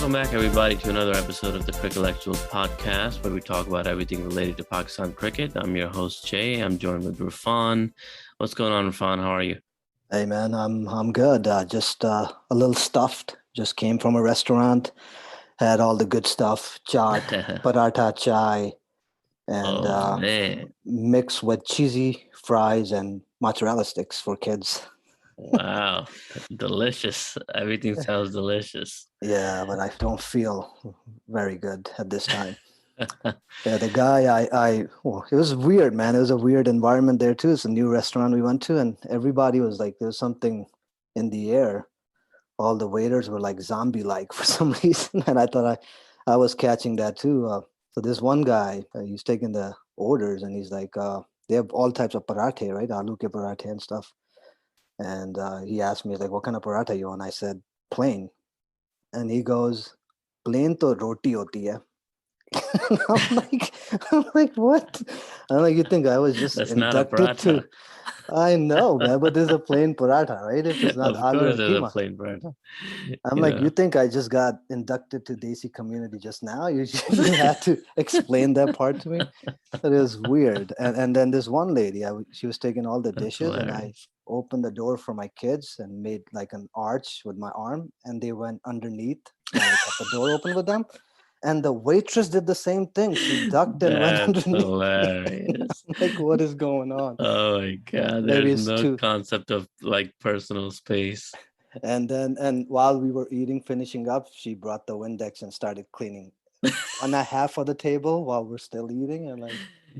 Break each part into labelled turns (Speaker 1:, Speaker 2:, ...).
Speaker 1: Welcome back, everybody, to another episode of the Crickellectuals podcast, where we talk about everything related to Pakistan cricket. I'm your host, Jay. I'm joined with Rafan. What's going on, Rafan? How are you?
Speaker 2: Hey man, I'm good. Just a little stuffed. Just came from a restaurant. Had all the good stuff: chaat, paratha, chai, and
Speaker 1: Oh, man.
Speaker 2: mixed with cheesy fries and mozzarella sticks for kids.
Speaker 1: Wow. Delicious. Everything sounds delicious.
Speaker 2: Yeah, but I don't feel very good at this time. Yeah, the guy it was weird, man. It was a weird environment there too. It's a new restaurant we went to, and everybody was like, there's something in the air. All the waiters were like zombie-like for some reason, and I thought I was catching that too. So this one guy, he's taking the orders, and he's like, they have all types of parathe, right? Aloo ke parathe and stuff. And he asked me like, "What kind of paratha you want?" I said, "Plain." And he goes, "Plain to roti hoti hai." I'm like, what? I'm like, you think I was just
Speaker 1: That's not a
Speaker 2: inducted
Speaker 1: paratha.
Speaker 2: to? I know, man, but there's a plain paratha, right? If it's not
Speaker 1: Of
Speaker 2: aloo
Speaker 1: course,
Speaker 2: and
Speaker 1: there's a
Speaker 2: keema.
Speaker 1: plain paratha.
Speaker 2: I'm
Speaker 1: You
Speaker 2: like,
Speaker 1: know,
Speaker 2: you think I just got inducted to Desi community just now? You had to explain that part to me. That is weird. And then this one lady, she was taking all the
Speaker 1: that's
Speaker 2: dishes, and I
Speaker 1: hilarious.
Speaker 2: opened the door for my kids and made like an arch with my arm, and they went underneath. And I kept the door open with them. And the waitress did the same thing. She ducked and went
Speaker 1: That's
Speaker 2: underneath.
Speaker 1: hilarious.
Speaker 2: I'm like, what is going on?
Speaker 1: Oh my God.
Speaker 2: Maybe
Speaker 1: There's
Speaker 2: it's
Speaker 1: no
Speaker 2: too.
Speaker 1: concept of like personal space.
Speaker 2: And while we were eating, finishing up, she brought the Windex and started cleaning one and a half of the table while we're still eating. And like,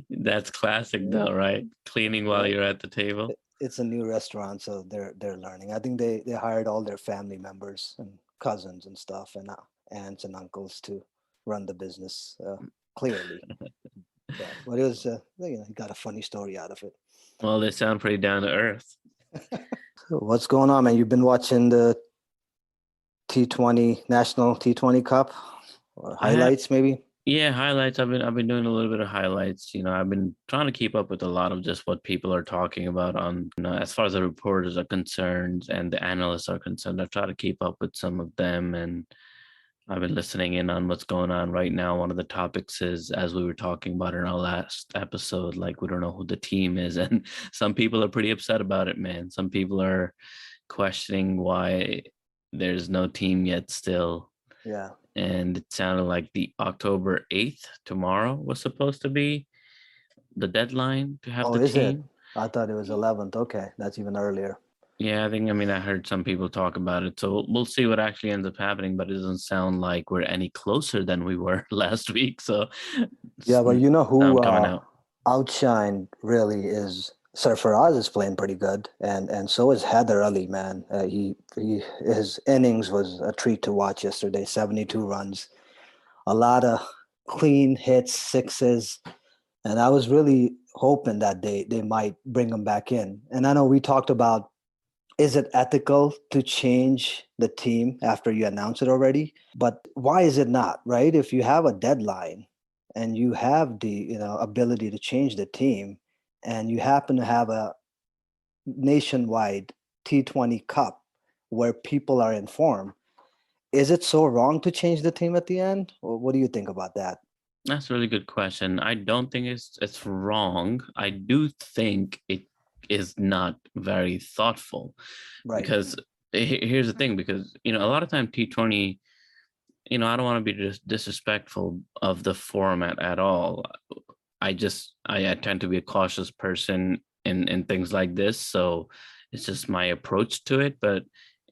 Speaker 1: That's classic
Speaker 2: yeah,
Speaker 1: though, right? Cleaning while
Speaker 2: yeah.
Speaker 1: you're at the table.
Speaker 2: It's a new restaurant, so they're learning. I think they hired all their family members and cousins and stuff, and aunts and uncles to run the business. Clearly, yeah. But it was, he got a funny story out of it.
Speaker 1: Well, they sound pretty down to earth.
Speaker 2: So what's going on, man? You've been watching the T20 National T20 Cup or
Speaker 1: I have,
Speaker 2: highlights, maybe?
Speaker 1: yeah, highlights. I've been doing a little bit of highlights. I've been trying to keep up with a lot of just what people are talking about on, as far as the reporters are concerned and the analysts are concerned. I've tried to keep up with some of them, and I've been listening in on what's going on right now. One of the topics is, as we were talking about in our last episode, like we don't know who the team is, and some people are pretty upset about it, man. Some people are questioning why there's no team yet still.
Speaker 2: Yeah.
Speaker 1: And it sounded like the October 8th, tomorrow, was supposed to be the deadline to have
Speaker 2: Oh,
Speaker 1: the
Speaker 2: is it?
Speaker 1: team.
Speaker 2: I thought it was 11th. Okay, that's even earlier.
Speaker 1: Yeah, I heard some people talk about it. So we'll see what actually ends up happening, but it doesn't sound like we're any closer than we were last week. So
Speaker 2: Yeah, but you know who
Speaker 1: I'm coming out.
Speaker 2: outshined really is Sarfaraz is playing pretty good, and so is Heather Ali, man. He his innings was a treat to watch yesterday. 72 runs, a lot of clean hits, sixes, and I was really hoping that they might bring him back in. And I know we talked about, is it ethical to change the team after you announce it already? But why is it not, right? If you have a deadline and you have the ability to change the team, and you happen to have a nationwide T20 Cup where people are informed, is it so wrong to change the team at the end? Or what do you think about that?
Speaker 1: That's a really good question. I don't think it's wrong. I do think it is not very thoughtful
Speaker 2: Right.
Speaker 1: because here's the thing, because a lot of time T20, I don't want to be disrespectful of the format at all. I tend to be a cautious person in things like this, so it's just my approach to it. But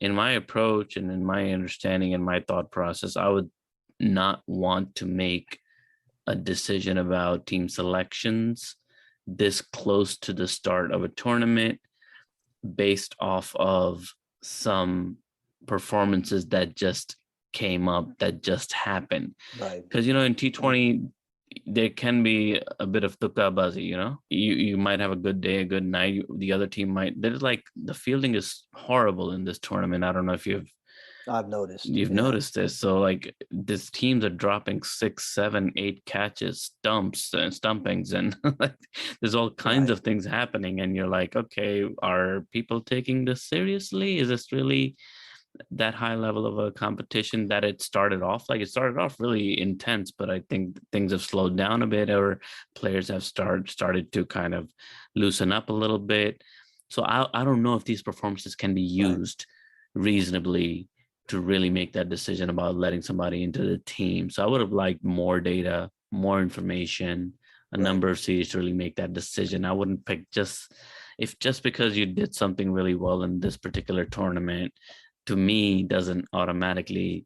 Speaker 1: in my approach and in my understanding and my thought process, I would not want to make a decision about team selections this close to the start of a tournament based off of some performances that just came up, that just happened.
Speaker 2: Right.
Speaker 1: Because in T20 there can be a bit of tukkabazi. You might have a good day, a good night, the other team might. There's like, the fielding is horrible in this tournament. I don't know if
Speaker 2: I've noticed.
Speaker 1: you've
Speaker 2: Yeah.
Speaker 1: noticed this. So like, these teams are dropping 6, 7, 8 catches, stumps and stumpings, and like, there's all kinds
Speaker 2: Right.
Speaker 1: of things happening, and you're like, okay, are people taking this seriously? Is this really that high level of a competition that it started off. Like it started off really intense, but I think things have slowed down a bit, or players have started to kind of loosen up a little bit. So I don't know if these performances can be
Speaker 2: Right.
Speaker 1: used reasonably to really make that decision about letting somebody into the team. So I would have liked more data, more information, a
Speaker 2: Right.
Speaker 1: number of series to really make that decision. I wouldn't pick just because you did something really well in this particular tournament, to me, doesn't automatically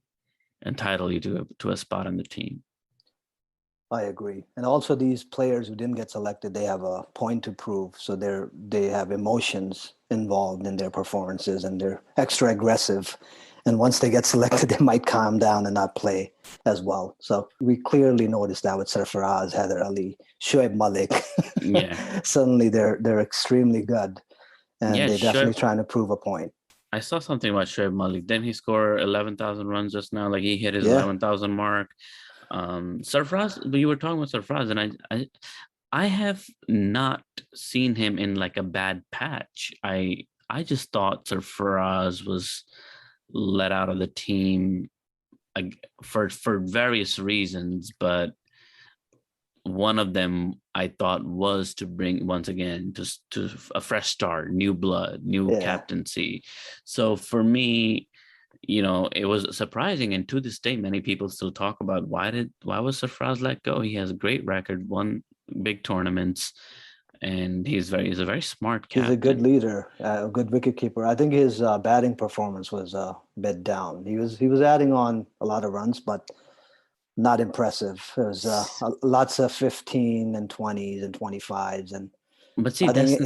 Speaker 1: entitle you to a spot on the team.
Speaker 2: I agree. And also these players who didn't get selected, they have a point to prove. So they have emotions involved in their performances and they're extra aggressive. And once they get selected, they might calm down and not play as well. So we clearly noticed that with Sarfaraz, Heather Ali, Shoaib Malik.
Speaker 1: Yeah.
Speaker 2: Suddenly they're extremely good and
Speaker 1: Yeah,
Speaker 2: they're
Speaker 1: Shoaib,
Speaker 2: definitely trying to prove a point.
Speaker 1: I saw something about Shoaib Malik. Didn't he score 11,000 runs just now? Like he hit his
Speaker 2: Yeah.
Speaker 1: 11,000 mark. Sarfraz, but you were talking about Sarfraz, and I have not seen him in like a bad patch. I just thought Sarfraz was let out of the team for various reasons, but one of them I thought was to bring once again to a fresh start, new blood, new
Speaker 2: Yeah.
Speaker 1: captaincy. So for me, it was surprising, and to this day, many people still talk about why was Sarfraz let go? He has a great record, won big tournaments, and he's a very smart
Speaker 2: He's a good
Speaker 1: captain.
Speaker 2: leader, a good wicketkeeper. I think his batting performance was a bit down. He was adding on a lot of runs, but not impressive. It was lots of 15 and 20s and 25s, and
Speaker 1: But see,
Speaker 2: I think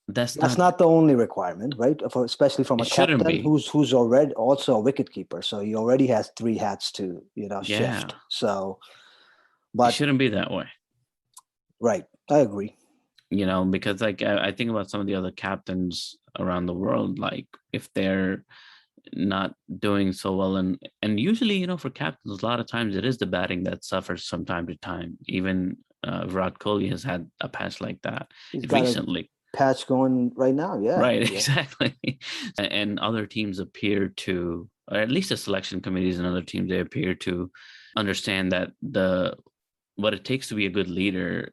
Speaker 1: that's
Speaker 2: that's
Speaker 1: not
Speaker 2: not the only requirement, right? Especially from
Speaker 1: it
Speaker 2: a
Speaker 1: shouldn't
Speaker 2: captain
Speaker 1: be.
Speaker 2: who's already also a wicketkeeper, so he already has three hats to
Speaker 1: Yeah,
Speaker 2: shift. So,
Speaker 1: it
Speaker 2: but
Speaker 1: shouldn't be that way.
Speaker 2: right, I agree.
Speaker 1: Because like I think about some of the other captains around the world, like if they're not doing so well, and usually, for captains, a lot of times it is the batting that suffers from time to time. Even Virat Kohli has had a patch like that
Speaker 2: He's got a
Speaker 1: recently.
Speaker 2: patch going right now. Yeah,
Speaker 1: Right,
Speaker 2: yeah,
Speaker 1: exactly. And other teams appear to, or at least the selection committees and other teams, they appear to understand that the what it takes to be a good leader,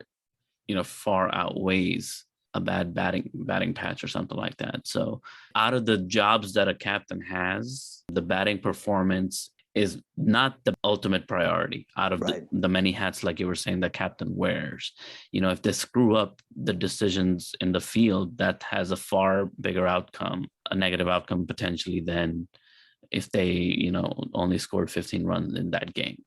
Speaker 1: far outweighs a bad batting patch or something like that. So out of the jobs that a captain has, the batting performance is not the ultimate priority out of
Speaker 2: right.
Speaker 1: the many hats, like you were saying, the captain wears. If they screw up the decisions in the field, that has a far bigger outcome, a negative outcome potentially, than if they, only scored 15 runs in that game.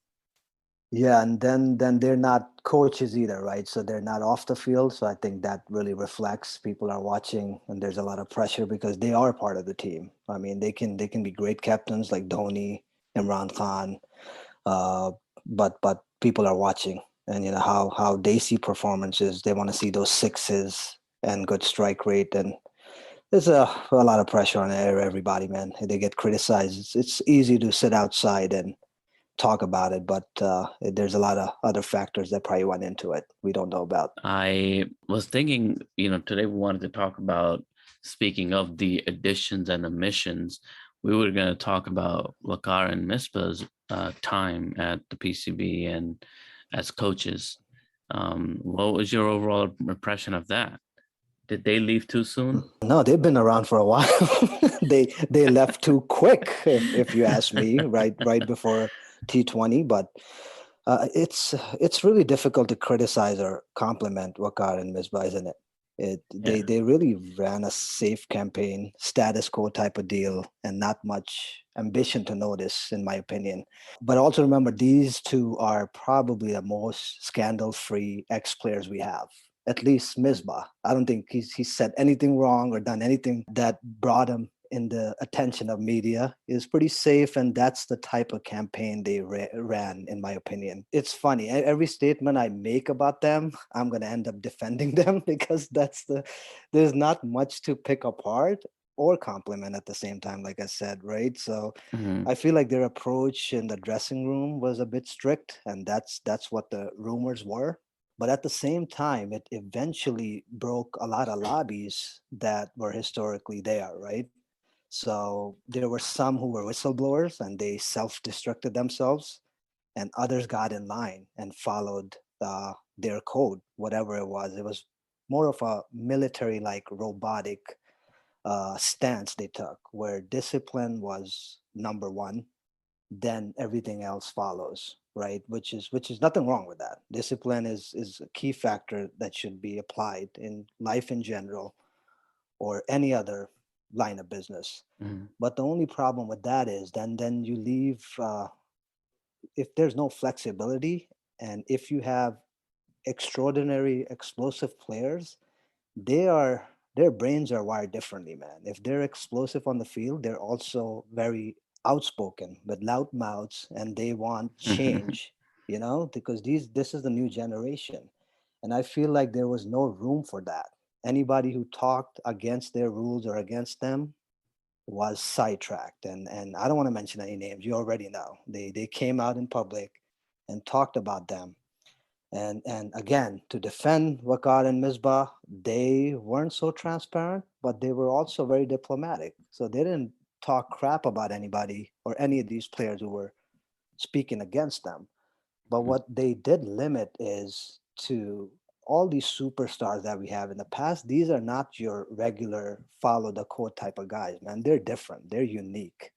Speaker 2: Yeah, and then they're not coaches either, right? So they're not off the field. So I think that really reflects people are watching, and there's a lot of pressure because they are part of the team. I mean, they can be great captains like Dhoni, Imran Khan, uh, but people are watching, and how they see performances. They want to see those sixes and good strike rate, and there's a lot of pressure on everybody, man. They get criticized. It's easy to sit outside and talk about it, but there's a lot of other factors that probably went into it we don't know about.
Speaker 1: I was thinking, today we wanted to talk about, speaking of the additions and omissions, we were going to talk about Waqar and Misbah's time at the PCB and as coaches. What was your overall impression of that? Did they leave too soon?
Speaker 2: No, they've been around for a while. They left too quick, if you ask me, right before T20. But it's really difficult to criticize or compliment Wakar and Misbah, isn't it? They
Speaker 1: Yeah.
Speaker 2: they really ran a safe campaign, status quo type of deal, and not much ambition to notice, in my opinion. But also remember, these two are probably the most scandal-free ex-players we have. At least Misbah. I don't think he's said anything wrong or done anything that brought him in the attention of media. Is pretty safe, and that's the type of campaign they ran, in my opinion. It's funny. Every statement I make about them, I'm gonna end up defending them because there's not much to pick apart or compliment at the same time, like I said, right? So
Speaker 1: Mhm.
Speaker 2: I feel like their approach in the dressing room was a bit strict, and that's what the rumors were. But at the same time, it eventually broke a lot of lobbies that were historically there, right? So there were some who were whistleblowers and they self-destructed themselves, and others got in line and followed their code, whatever it was. It was more of a military-like robotic stance they took, where discipline was number one, then everything else follows, right? Which is nothing wrong with that. Discipline is a key factor that should be applied in life in general or any other line of business.
Speaker 1: Mhm.
Speaker 2: But the only problem with that is then you leave if there's no flexibility, and if you have extraordinary explosive players, they are their brains are wired differently, man. If they're explosive on the field, they're also very outspoken with loud mouths, and they want change, because this is the new generation. And I feel like there was no room for that. Anybody who talked against their rules or against them was sidetracked. And I don't want to mention any names. You already know. They came out in public and talked about them. And again, to defend Waqar and Misbah, they weren't so transparent, but they were also very diplomatic. So they didn't talk crap about anybody or any of these players who were speaking against them. But what they did limit is to all these superstars that we have in the past. These are not your regular follow the code type of guys, man. They're different. They're unique.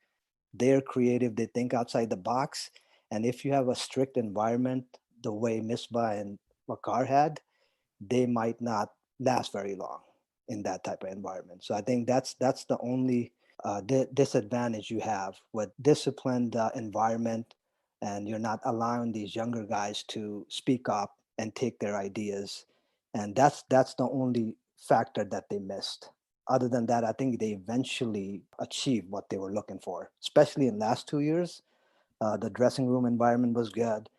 Speaker 2: They're creative. They think outside the box. And if you have a strict environment, the way Misbah and Waqar had, they might not last very long in that type of environment. So I think that's the only disadvantage you have with disciplined environment, and you're not allowing these younger guys to speak up and take their ideas, and that's the only factor that they missed. Other than that, I think they eventually achieved what they were looking for, especially in last 2 years. The dressing room environment was good,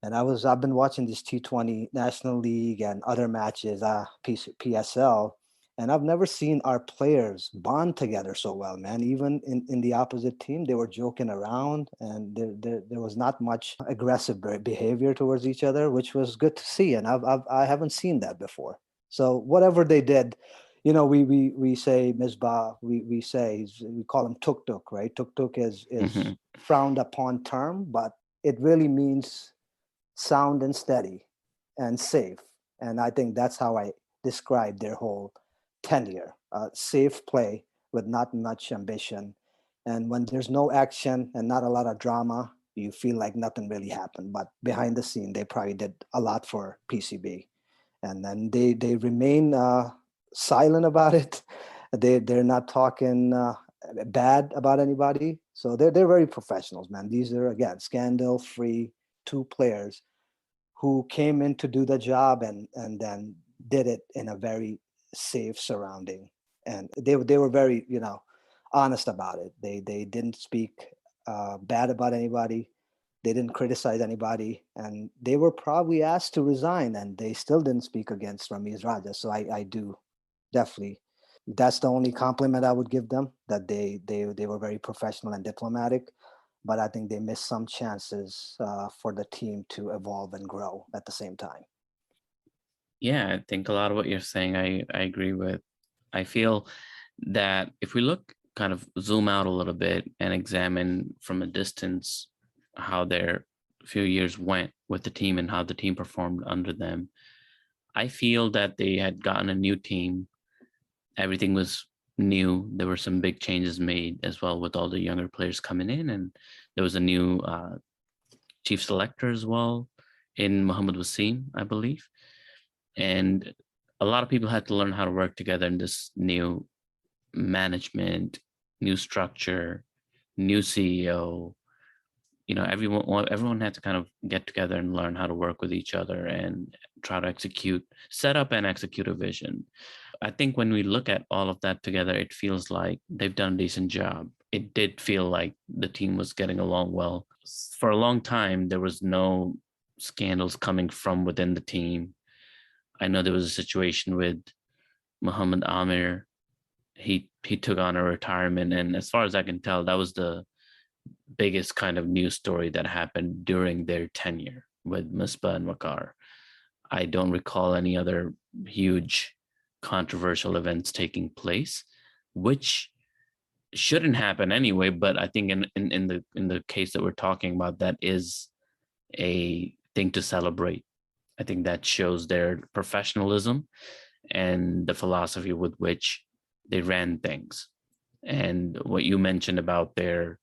Speaker 2: and I've been watching this T20 National League and other matches, PSL, and I've never seen our players bond together so well, man. Even in the opposite team, they were joking around, and there was not much aggressive behavior towards each other, which was good to see. And I haven't seen that before. So whatever they did, we say Misbah, we say we call him tuk tuk, right? Tuk tuk is
Speaker 1: Mhm.
Speaker 2: frowned upon term, but it really means sound and steady and safe. And I think that's how I describe their whole tenure. Safe play with not much ambition. And when there's no action and not a lot of drama, you feel like nothing really happened. But behind the scene, they probably did a lot for PCB. And then they remain silent about it. They're not talking bad about anybody. So they're very professionals, man. These are, again, scandal free two players who came in to do the job, and then did it in a very safe surrounding. And they were very, honest about it. They didn't speak bad about anybody. They didn't criticize anybody, and they were probably asked to resign, and they still didn't speak against Ramiz Raja. So I do definitely. That's the only compliment I would give them, that they were very professional and diplomatic. But I think they missed some chances for the team to evolve and grow at the same time.
Speaker 1: Yeah, I think a lot of what you're saying, I agree with. I feel that if we look kind of zoom out a little bit and examine from a distance how their few years went with the team and how the team performed under them, I feel that they had gotten a new team. Everything was new. There were some big changes made as well with all the younger players coming in, and there was a new chief selector as well in Muhammad Wasim, I believe. And a lot of people had to learn how to work together in this new management, new structure, new CEO. Everyone had to kind of get together and learn how to work with each other and try to set up and execute a vision. I think when we look at all of that together, it feels like they've done a decent job. It did feel like the team was getting along well. For a long time, there was no scandals coming from within the team. I know there was a situation with Muhammad Amir. He took on a retirement, and as far as I can tell, that was the biggest kind of news story that happened during their tenure with Misbah and Waqar. I don't recall any other huge controversial events taking place, which shouldn't happen anyway. But I think in the case that we're talking about, that is a thing to celebrate. I think that shows their professionalism and the philosophy with which they ran things. And what you mentioned about their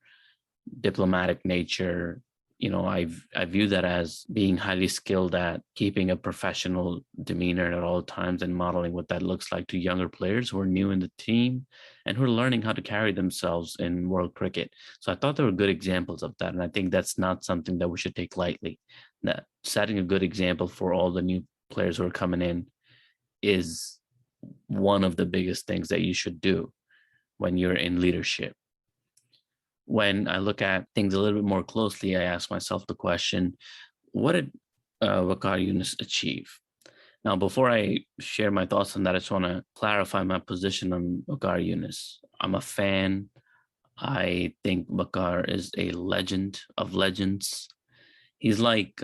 Speaker 1: diplomatic nature, I view that as being highly skilled at keeping a professional demeanor at all times and modeling what that looks like to younger players who are new in the team and who are learning how to carry themselves in world cricket. So I thought there were good examples of that, and I think that's not something that we should take lightly. That setting a good example for all the new players who are coming in is one of the biggest things that you should do when you're in leadership. When I look at things a little bit more closely, I ask myself the question, what did Waqar Younis achieve? Now, before I share my thoughts on that, I just want to clarify my position on Waqar Younis. I'm a fan. I think Waqar is a legend of legends. He's like,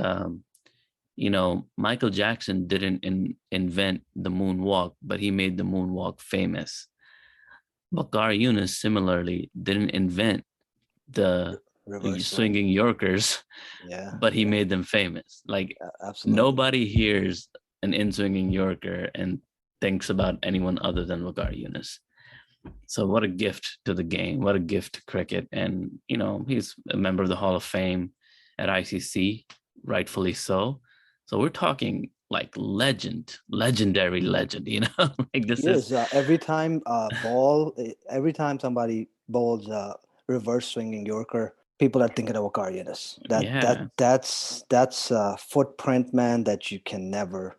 Speaker 1: Michael Jackson didn't invent the moonwalk, but he made the moonwalk famous. Waqar Younis similarly didn't invent the
Speaker 2: Reverse swing.
Speaker 1: swinging Yorkers,
Speaker 2: Yeah,
Speaker 1: but he made them famous. Like
Speaker 2: absolutely.
Speaker 1: nobody hears an in-swinging Yorker and thinks about anyone other than Waqar Younis. So what a gift to the game, what a gift to cricket. And, he's a member of the Hall of Fame at ICC, rightfully so. So we're talking like legendary legend, like this is.
Speaker 2: Yes, every time somebody bowls a reverse swinging Yorker, people are thinking of Waqar Younis.
Speaker 1: Yeah,
Speaker 2: That's a footprint, man, that you can never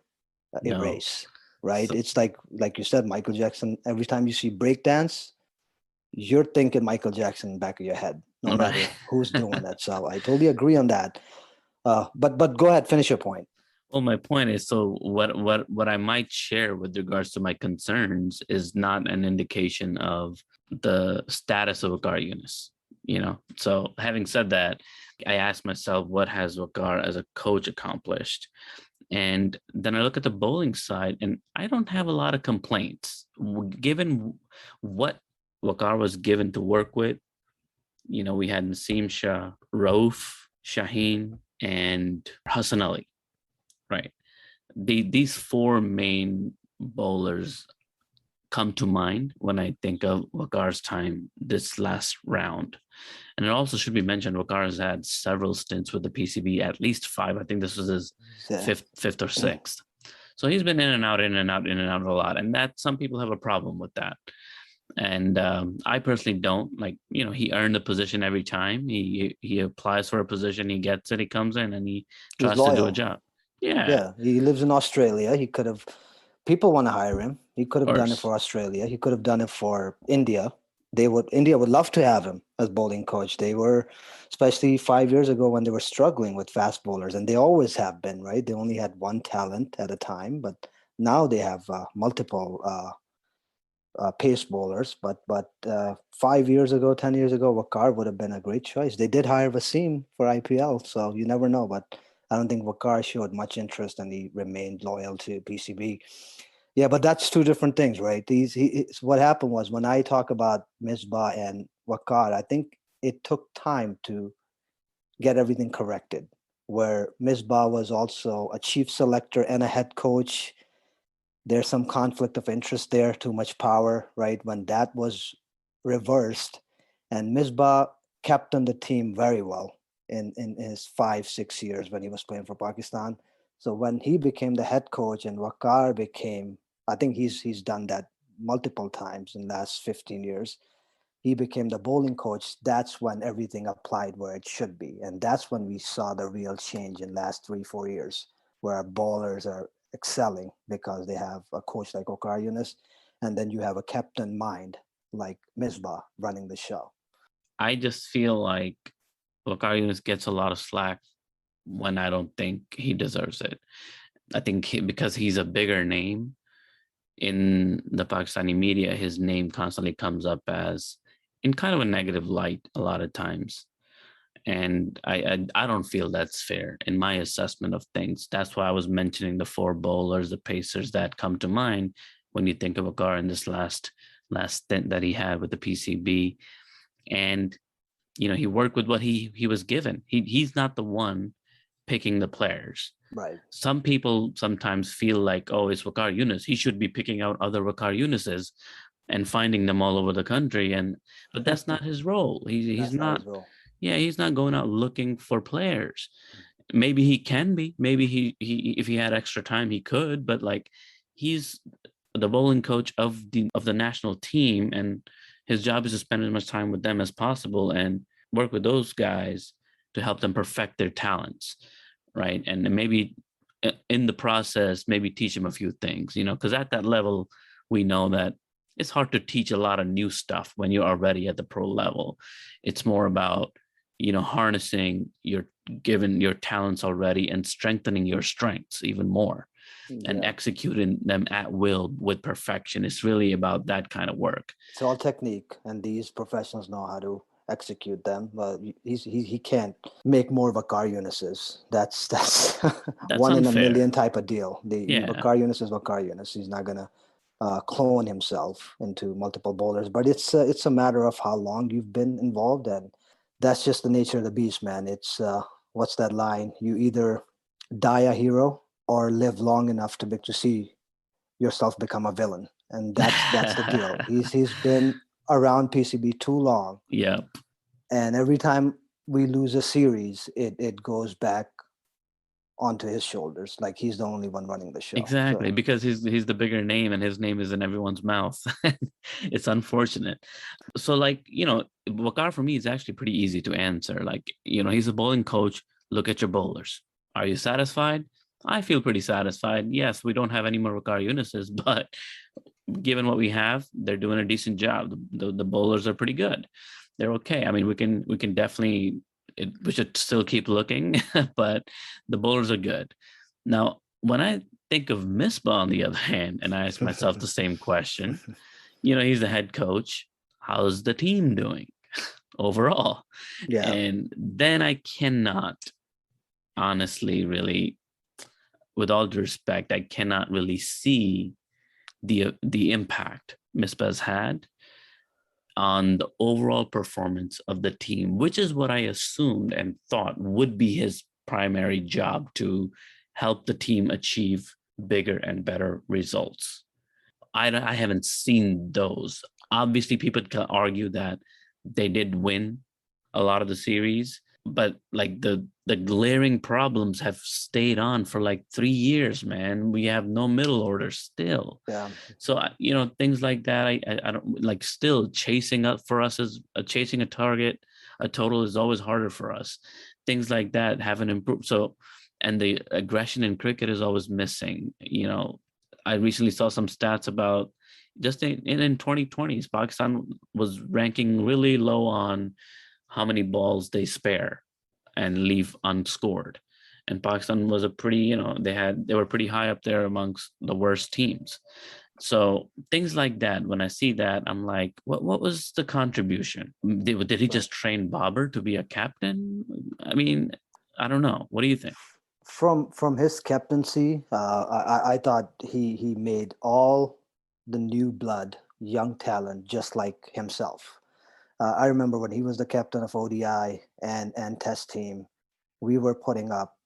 Speaker 1: no.
Speaker 2: erase, right?
Speaker 1: So,
Speaker 2: It's like you said, Michael Jackson. Every time you see breakdance, you're thinking Michael Jackson in the back of your head, no
Speaker 1: right.
Speaker 2: matter who's doing that. So I totally agree on that. But go ahead, finish your point.
Speaker 1: Well, my point is, so what I might share with regards to my concerns is not an indication of the status of Waqar Younis. So having said that, I asked myself, what has Waqar as a coach accomplished? And then I look at the bowling side, and I don't have a lot of complaints. Given what Waqar was given to work with, we had Naseem Shah, Rauf, Shaheen, and Hassan Ali, right? These four main bowlers come to mind when I think of Waqar's time this last round. And it also should be mentioned, Waqar has had several stints with the PCB, at least 5. I think this was his
Speaker 2: Yeah.
Speaker 1: fifth or sixth. So he's been in and out, in and out, in and out a lot. And that some people have a problem with that. And I personally don't. Like, he earned a position every time. He applies for a position, he gets it, he comes in and he
Speaker 2: He's
Speaker 1: tries to do a
Speaker 2: loyal.
Speaker 1: job. Yeah,
Speaker 2: Yeah, he lives in Australia. He could have, people want to hire him. He could
Speaker 1: of
Speaker 2: have done it
Speaker 1: course.
Speaker 2: for Australia. He could have done it for India. India would love to have him as bowling coach. They were, especially 5 years ago when they were struggling with fast bowlers, and they always have been, right? They only had one talent at a time, but now they have multiple pace bowlers. But 5 years ago, 10 years ago, Waqar would have been a great choice. They did hire Wasim for IPL, so you never know. But I don't think Waqar showed much interest, and he remained loyal to PCB. Yeah, but that's two different things, right? What happened was, when I talk about Misbah and Waqar, I think it took time to get everything corrected. Where Misbah was also a chief selector and a head coach, there's some conflict of interest there, too much power, right? When that was reversed, and Misbah captained the team very well in his 5 6 years when he was playing for Pakistan. So when he became the head coach and Waqar became, I think he's done that multiple times in the last 15 years. He became the bowling coach. That's when everything applied where it should be, and that's when we saw the real change in the last 3 4 years, where our bowlers are excelling because they have a coach like Waqar Younis, and then you have a captain mind like Misbah running the show.
Speaker 1: I just feel like Waqar Younis gets a lot of slack when I don't think he deserves it. I think because he's a bigger name in the Pakistani media, his name constantly comes up as in kind of a negative light a lot of times. And I don't feel that's fair in my assessment of things. That's why I was mentioning the four bowlers, the pacers that come to mind when you think of Waqar in this last last stint that he had with the PCB. And, he worked with what he was given. He's not the one picking the players.
Speaker 2: Right.
Speaker 1: Some people sometimes feel like, oh, it's Waqar Younis. He should be picking out other Waqar Younises and finding them all over the country. But that's not his role. He's
Speaker 2: That's not
Speaker 1: not,
Speaker 2: his role.
Speaker 1: yeah, he's not going out looking for players. Maybe he can be. Maybe he if he had extra time, he could, but like he's the bowling coach of the national team, and his job is to spend as much time with them as possible and work with those guys to help them perfect their talents, right? And maybe in the process, maybe teach them a few things, because at that level, we know that it's hard to teach a lot of new stuff when you're already at the pro level. It's more about, harnessing your given your talents already and strengthening your strengths even more and executing them at will with perfection. It's really about that kind of work.
Speaker 2: It's all technique, and these professionals know how to execute them. But he can't make more Waqar Younises. That's
Speaker 1: That's
Speaker 2: one in a
Speaker 1: unfair.
Speaker 2: million type of deal. The
Speaker 1: Yeah.
Speaker 2: Waqar Younis is Waqar Younis. He's not gonna clone himself into multiple bowlers. But it's a matter of how long you've been involved, and that's just the nature of the beast, man. It's what's that line? You either die a hero or live long enough to see yourself become a villain, and that's the deal. He's been around PCB too long,
Speaker 1: Yep.
Speaker 2: and every time we lose a series, it goes back onto his shoulders. Like he's the only one running the show.
Speaker 1: Exactly,
Speaker 2: So,
Speaker 1: because he's the bigger name and his name is in everyone's mouth. It's unfortunate. So like, Waqar for me is actually pretty easy to answer. Like, he's a bowling coach. Look at your bowlers. Are you satisfied? I feel pretty satisfied. Yes, we don't have any more Waqar Younises, but given what we have, they're doing a decent job. The bowlers are pretty good. They're okay. I mean, we can definitely we should still keep looking, but the bowlers are good. Now, when I think of Misbah on the other hand, and I ask myself the same question, he's the head coach. How's the team doing overall?
Speaker 2: yeah,
Speaker 1: And then I cannot honestly really, with all due respect, I cannot really see the impact Misbah's had on the overall performance of the team, which is what I assumed and thought would be his primary job, to help the team achieve bigger and better results. I haven't seen those. Obviously, people can argue that they did win a lot of the series, but like the glaring problems have stayed on for like 3 years, man. We have no middle order still.
Speaker 2: yeah.
Speaker 1: So things like that, I don't like. Still chasing up for us is chasing a target, a total is always harder for us. Things like that haven't improved. So, and the aggression in cricket is always missing. I recently saw some stats about just in 2020s, Pakistan was ranking really low on how many balls they spare and leave unscored. And Pakistan was a pretty, they were pretty high up there amongst the worst teams. So things like that, when I see that, I'm like, what was the contribution? Did he just train Babar to be a captain? I mean, I don't know. What do you think?
Speaker 2: From his captaincy, I thought he made all the new blood, young talent, just like himself. I remember when he was the captain of ODI and Test team, we were putting up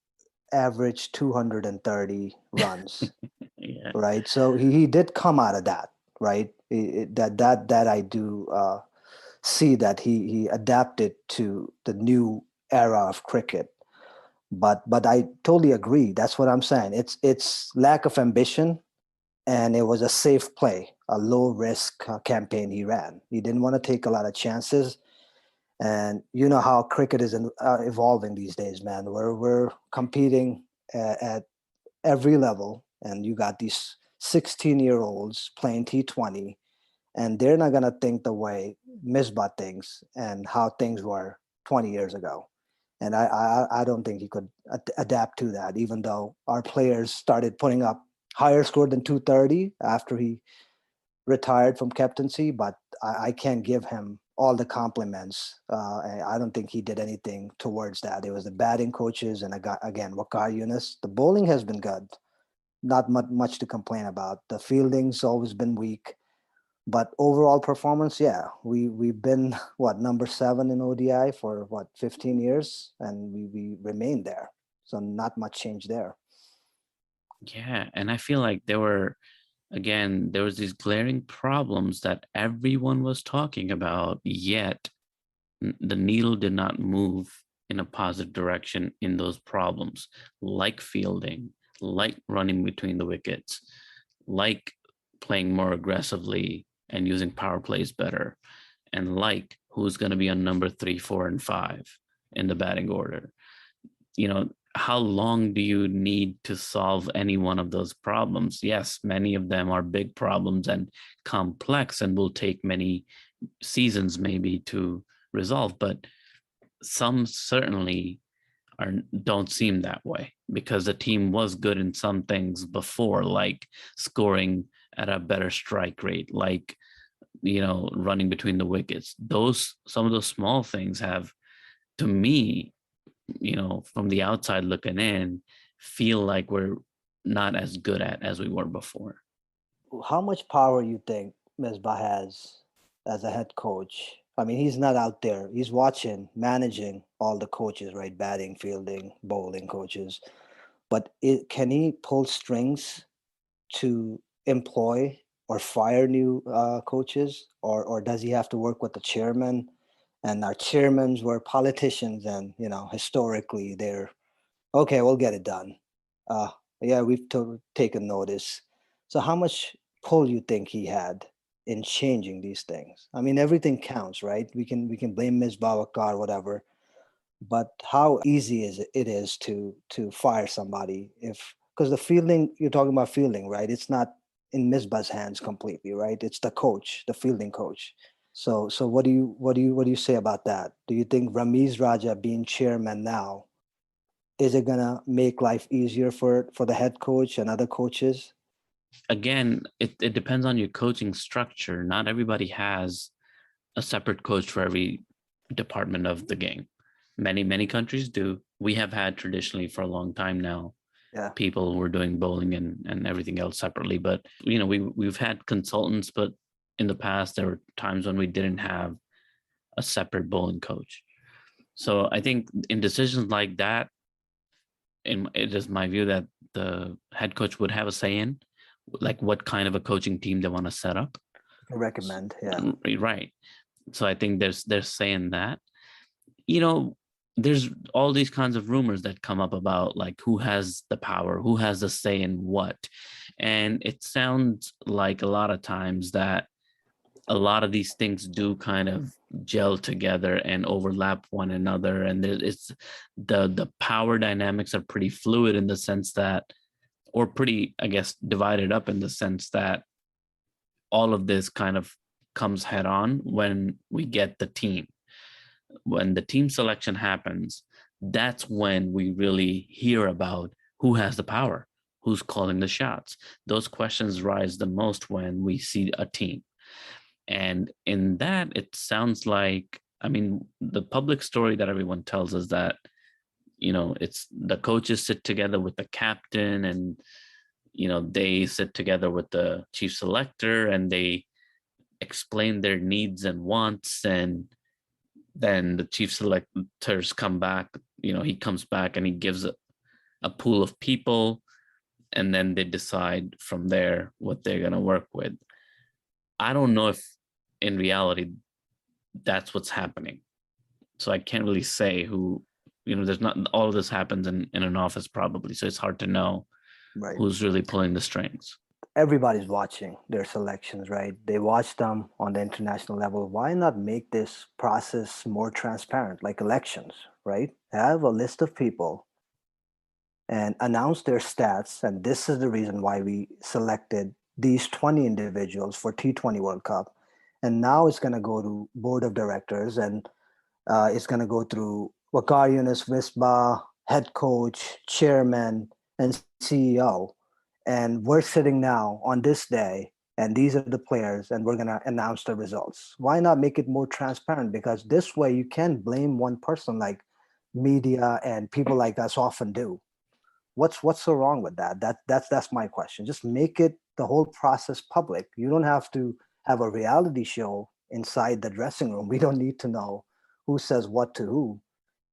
Speaker 2: average 230 runs,
Speaker 1: Yeah.
Speaker 2: right? So he did come out of that, right? That I do see that he adapted to the new era of cricket. But I totally agree. That's what I'm saying. It's lack of ambition, and it was a safe play, a low risk campaign he ran. He didn't want to take a lot of chances, and you know how cricket is evolving these days, man. We're competing at every level, and you got these 16-year-olds playing T20, and they're not gonna think the way Misbah thinks and how things were 20 years ago. And I don't think he could adapt to that, even though our players started putting up higher score than 230 after he retired from captaincy. But I can't give him all the compliments. I don't think he did anything towards that. It was the batting coaches, and I got, again, Waqar Younis. The bowling has been good, not much to complain about. The fielding's always been weak, But overall performance, yeah, we've been what, number 7 in ODI for what, 15 years, and we remain there. So not much change there.
Speaker 1: Yeah, and I feel like there was these glaring problems that everyone was talking about, yet the needle did not move in a positive direction in those problems, like fielding, like running between the wickets, like playing more aggressively and using power plays better, and like who's going to be on number 3, 4, and 5 in the batting order. How long do you need to solve any one of those problems? Yes, many of them are big problems and complex and will take many seasons maybe to resolve, but some certainly are don't seem that way, because the team was good in some things before, like scoring at a better strike rate, like running between the wickets. Those Some of those small things have, to me, from the outside looking in, feel like we're not as good at as we were before.
Speaker 2: How much power you think Misbah has as a head coach? I mean, he's not out there. He's watching, managing all the coaches, right? Batting, fielding, bowling coaches. But can he pull strings to employ or fire new coaches, or does he have to work with the chairman? And our chairmans were politicians, and historically they're okay. We'll get it done. Uh, yeah, we've taken notice. So how much pull you think he had in changing these things? I mean, everything counts, right? We can blame Misbah-ul-Haq, whatever, but how easy it is to fire somebody, if because the fielding, you're talking about fielding, right? It's not in Misbah's hands completely, right? It's the coach, the fielding coach. So what do you say about that? Do you think Ramiz Raja being chairman now, is it gonna make life easier for the head coach and other coaches?
Speaker 1: Again, it depends on your coaching structure. Not everybody has a separate coach for every department of the game. Many countries do. We have had traditionally for a long time now
Speaker 2: Yeah.
Speaker 1: people who were doing bowling and everything else separately. But we've had consultants, but in the past there were times when we didn't have a separate bowling coach. So I think in decisions like that, it is my view that the head coach would have a say in, like, what kind of a coaching team they want to set up.
Speaker 2: I recommend, yeah.
Speaker 1: Right. So I think they're saying that. you know, there's all these kinds of rumors that come up about, like, who has the power, who has the say in what. And it sounds like a lot of times that a lot of these things do kind of gel together and overlap one another. And it's the power dynamics are pretty fluid in the sense that, or pretty, I guess, divided up in the sense that all of this kind of comes head on when we get the team. When the team selection happens, that's when we really hear about who has the power, who's calling the shots. Those questions rise the most when we see a team. And in that, it sounds like, I mean, the public story that everyone tells us that, it's the coaches sit together with the captain, and, they sit together with the chief selector, and they explain their needs and wants, and then the chief selectors come back. He comes back and he gives a pool of people, and then they decide from there what they're going to work with. I don't know if in reality that's what's happening, so I can't really say who. There's not, all of this happens in an office probably, so it's hard to know
Speaker 2: Right.
Speaker 1: who's really pulling the strings.
Speaker 2: Everybody's watching their selections, right? They watch them on the international level. Why not make this process more transparent, like elections, right? Have a list of people and announce their stats. And this is the reason why we selected these 20 individuals for T20 World Cup. And now it's going to go to board of directors, and it's going to go through Waqar Younis, Misbah, head coach, chairman, and CEO. And we're sitting now on this day, and these are the players, and we're going to announce the results. Why not make it more transparent? Because this way you can't blame one person like media and people like us often do. What's so wrong with that? That's my question. Just make it, the whole process, public. You don't have to have a reality show inside the dressing room. We don't need to know who says what to who.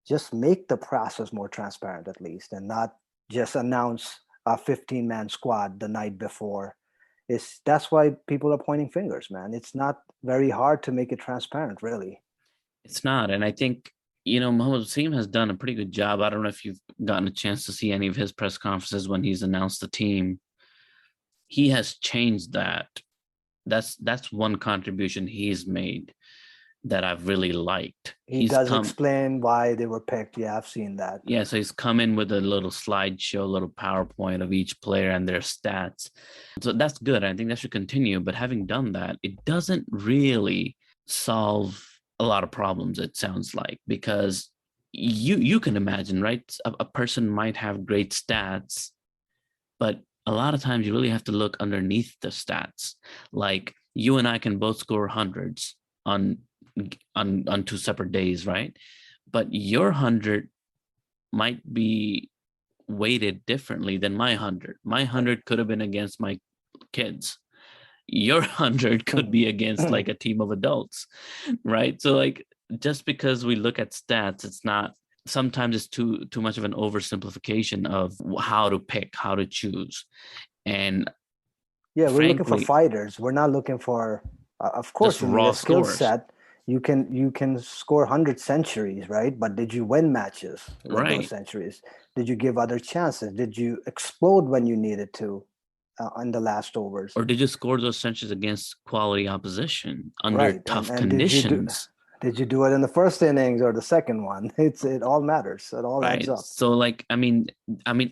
Speaker 2: Just make the process more transparent at least, and not just announce a 15-man squad the night before. That's why people are pointing fingers, man. It's not very hard to make it transparent, really.
Speaker 1: It's not. And I think, Mohamed Wasim has done a pretty good job. I don't know if you've gotten a chance to see any of his press conferences when he's announced the team. He has changed that. That's one contribution he's made that I've really liked.
Speaker 2: He does explain why they were picked. Yeah, I've seen that.
Speaker 1: Yeah, so he's come in with a little slideshow, a little PowerPoint of each player and their stats. So that's good. I think that should continue. But having done that, it doesn't really solve a lot of problems, it sounds like, because you can imagine, right? A person might have great stats, but a lot of times you really have to look underneath the stats. Like you and I can both score hundreds on 2 separate days, right? But your 100 might be weighted differently than my 100. My 100 could have been against my kids. Your 100 could be against like a team of adults, right? So like just because we look at stats, it's not, sometimes it's too much of an oversimplification of how to pick, how to choose. And
Speaker 2: yeah, we're looking for fighters. We're not looking for of course you need a skill set. You can score 100 centuries, right? But did you win matches with those centuries? Did you give other chances? Did you explode when you needed to on the last overs?
Speaker 1: Or did you score those centuries against quality opposition under tough conditions?
Speaker 2: Did you do it in the first innings or the second one? It all matters. It all adds up.
Speaker 1: So like, I mean,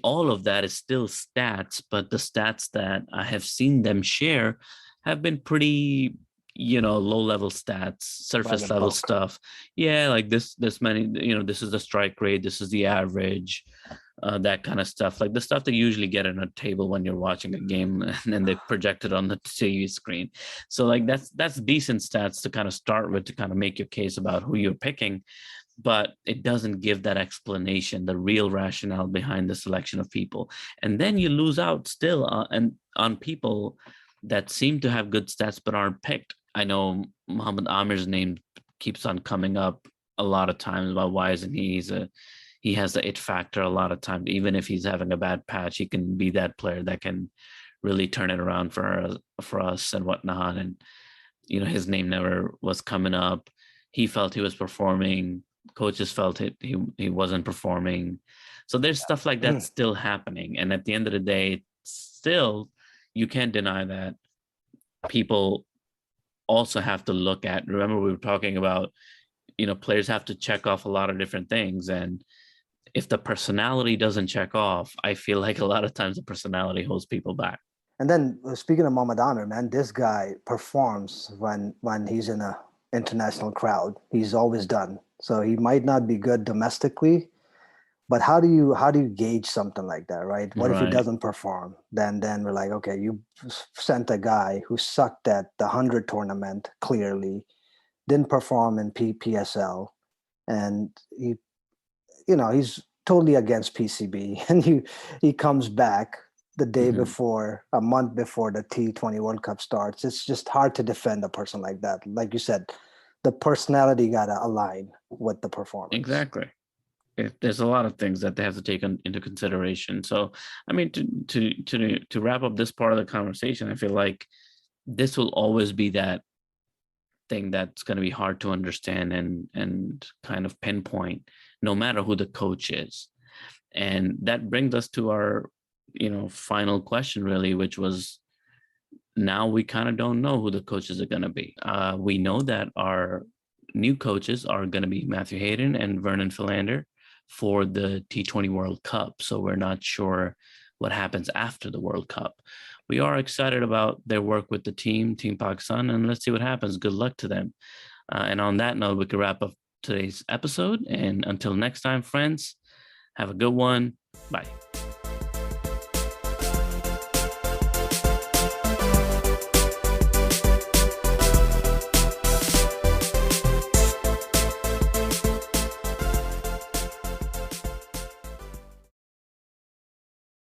Speaker 1: all of that is still stats, but the stats that I have seen them share have been pretty, low level stats, surface level stuff. Yeah, like this many, this is the strike rate, this is the average, that kind of stuff, like the stuff that you usually get on a table when you're watching a game and then they project it on the TV screen. So like that's decent stats to kind of start with, to kind of make your case about who you're picking, but it doesn't give that explanation, the real rationale behind the selection of people. And then you lose out still on people that seem to have good stats but aren't picked. I know Muhammad Amir's name keeps on coming up a lot of times about why isn't he has the it factor a lot of times. Even if he's having a bad patch, he can be that player that can really turn it around for us and whatnot. And, his name never was coming up. He felt he was performing. Coaches felt he wasn't performing. So there's stuff like that still happening. And at the end of the day, still, you can't deny that people also have to look at, remember we were talking about, players have to check off a lot of different things. And if the personality doesn't check off, I feel like a lot of times the personality holds people back.
Speaker 2: And then speaking of Muhammad Amir, man, this guy performs when he's in a international crowd. He's always done. So he might not be good domestically, but how do you gauge something like that, right? What if he doesn't perform? Then we're like, okay, you sent a guy who sucked at the 100 tournament, clearly didn't perform in PSL, and he's totally against PCB, and he comes back the day before, a month before the T20 World Cup starts. It's just hard to defend a person like that. Like you said, the personality gotta align with the performance.
Speaker 1: Exactly. There's a lot of things that they have to take into consideration. So, I mean, to wrap up this part of the conversation, I feel like this will always be that thing that's going to be hard to understand and kind of pinpoint, no matter who the coach is. And that brings us to our, final question, really, which was, now we kind of don't know who the coaches are going to be. We know that our new coaches are going to be Matthew Hayden and Vernon Philander for the T20 World Cup. So we're not sure what happens after the World Cup. We are excited about their work with the Team Pakistan, and let's see what happens. Good luck to them. And on that note, we can wrap up today's episode. And until next time, friends, have a good one. Bye.